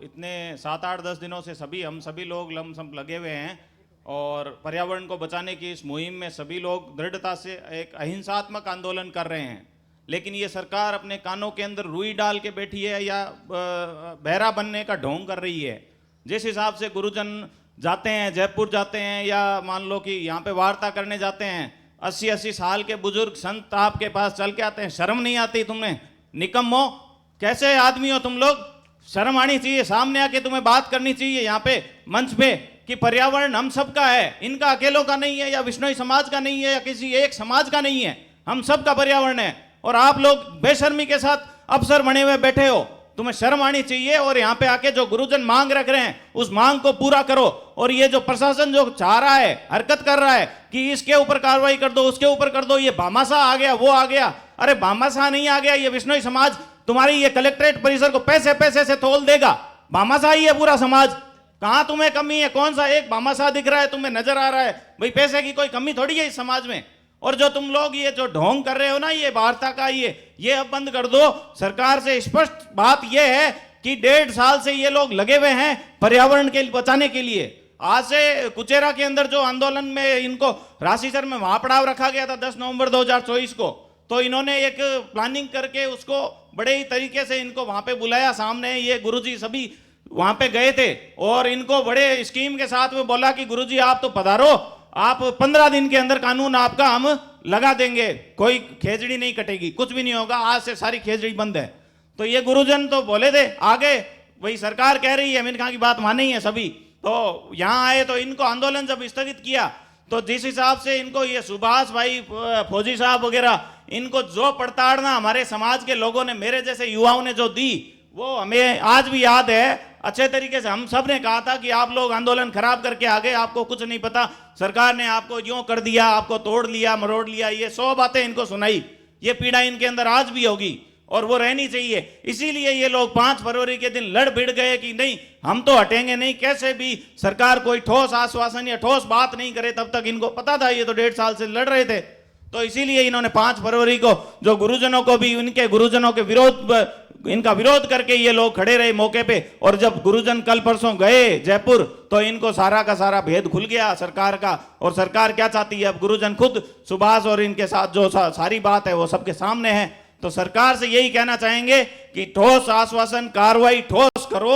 इतने 7-8-10 दिनों से हम सभी लोग लमसम लगे हुए हैं और पर्यावरण को बचाने की इस मुहिम में सभी लोग दृढ़ता से एक अहिंसात्मक आंदोलन कर रहे हैं। लेकिन ये सरकार अपने कानों के अंदर रुई डाल के बैठी है या बहरा बनने का ढोंग कर रही है। जिस हिसाब से गुरुजन जाते हैं, जयपुर जाते हैं या मान लो कि यहाँ पे वार्ता करने जाते हैं, 80-80 साल के बुजुर्ग संत आपके पास चल के आते हैं, शर्म नहीं आती तुम्हें? निकम्मो, कैसे आदमी हो तुम लोग? शर्म आनी चाहिए, सामने आके तुम्हें बात करनी चाहिए यहाँ पे मंच पे कि पर्यावरण हम सबका है, इनका अकेलों का नहीं है या विश्नोई समाज का नहीं है या किसी एक समाज का नहीं है, हम सबका पर्यावरण है। और आप लोग बेशर्मी के साथ अफसर बने हुए बैठे हो, तुम्हें शर्म आनी चाहिए। और यहाँ पे आके जो गुरुजन मांग रख रहे हैं उस मांग को पूरा करो। और ये जो प्रशासन जो चाह रहा है, हरकत कर रहा है कि इसके ऊपर कार्रवाई कर दो, उसके ऊपर कर दो, ये भामाशाह आ गया, वो आ गया। अरे भामाशाह नहीं आ गया, ये विश्नोई समाज तुम्हारी ये कलेक्ट्रेट परिसर को पैसे पैसे से तोल देगा। भामाशाह ही है पूरा समाज। कहां तुम्हें कमी है? कौन सा एक भामाशाह दिख रहा है तुम्हें, नजर आ रहा है? भाई पैसे की कोई कमी थोड़ी है इस समाज में। और जो तुम लोग ये जो ढोंग कर रहे हो ना, ये वार्ता का, ये अब बंद कर दो। सरकार से स्पष्ट बात ये है कि 1.5 साल से ये लोग लगे हुए हैं पर्यावरण के बचाने के लिए। आज से कुचेरा के अंदर जो आंदोलन में इनको राशिसर में महापड़ाव रखा गया था 10 नवंबर 2024 को, तो इन्होंने एक प्लानिंग करके उसको बड़े ही तरीके से इनको वहां पे बुलाया। सामने ये गुरुजी सभी वहां पे गए थे और इनको बड़े स्कीम के साथ में बोला कि गुरुजी आप तो पधारो, आप 15 दिन के अंदर कानून आपका हम लगा देंगे, कोई खेजड़ी नहीं कटेगी, कुछ भी नहीं होगा, आज से सारी खेजड़ी बंद है। तो ये गुरुजन तो बोले थे आगे, वही सरकार कह रही है, अमीर खान की बात मानी है सभी। तो यहाँ आए तो इनको आंदोलन जब स्थगित किया तो जिस हिसाब से इनको ये सुभाष भाई फौजी साहब वगैरह, इनको जो प्रताड़ना हमारे समाज के लोगों ने, मेरे जैसे युवाओं ने जो दी, वो हमें आज भी याद है अच्छे तरीके से। हम सब ने कहा था कि आप लोग आंदोलन खराब करके आ गए, आपको कुछ नहीं पता, सरकार ने आपको यूं कर दिया, आपको तोड़ लिया, मरोड़ लिया, ये 100 बातें इनको सुनाई। ये पीड़ा इनके अंदर आज भी होगी और वो रहनी चाहिए। इसीलिए ये लोग 5 फरवरी के दिन लड़ भिड़ गए कि नहीं, हम तो हटेंगे नहीं, कैसे भी सरकार कोई ठोस आश्वासन या ठोस बात नहीं करे तब तक। इनको पता था, ये तो 1.5 साल से लड़ रहे थे। तो इसीलिए इन्होंने 5 फरवरी को जो गुरुजनों को भी, उनके गुरुजनों के इनका विरोध करके ये लोग खड़े रहे मौके पे। और जब गुरुजन कल परसों गए जयपुर तो इनको सारा का सारा भेद खुल गया सरकार का। और सरकार क्या चाहती है, अब गुरुजन खुद सुभाष और इनके साथ जो सारी बात है वो सबके सामने है। तो सरकार से यही कहना चाहेंगे कि ठोस आश्वासन, कार्रवाई ठोस करो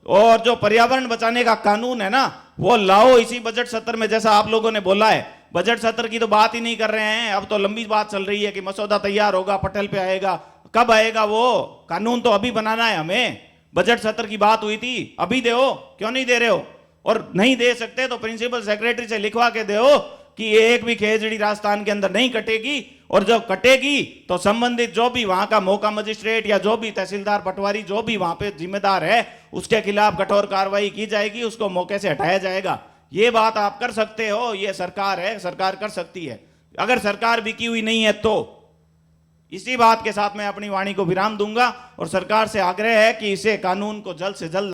और जो पर्यावरण बचाने का कानून है ना, वो लाओ इसी बजट सत्र में, जैसा आप लोगों ने बोला है। बजट सत्र की तो बात ही नहीं कर रहे हैं, अब तो लंबी बात चल रही है कि मसौदा तैयार होगा, पटल पे आएगा। कब आएगा वो कानून? तो अभी बनाना है हमें। बजट सत्र की बात हुई थी, अभी दो, क्यों नहीं दे रहे हो? और नहीं दे सकते तो प्रिंसिपल सेक्रेटरी से लिखवा के दो कि एक भी खेजड़ी राजस्थान के अंदर नहीं कटेगी। और जब कटेगी तो संबंधित जो भी वहां का मौका मजिस्ट्रेट या जो भी तहसीलदार, पटवारी, जो भी वहां पे जिम्मेदार है, उसके खिलाफ कठोर कार्रवाई की जाएगी, उसको मौके से हटाया जाएगा। ये बात आप कर सकते हो, ये सरकार है, सरकार कर सकती है। अगर सरकार बिकी हुई नहीं है तो इसी बात के साथ मैं अपनी वाणी को विराम दूंगा और सरकार से आग्रह है कि इसे कानून को जल्द से जल्द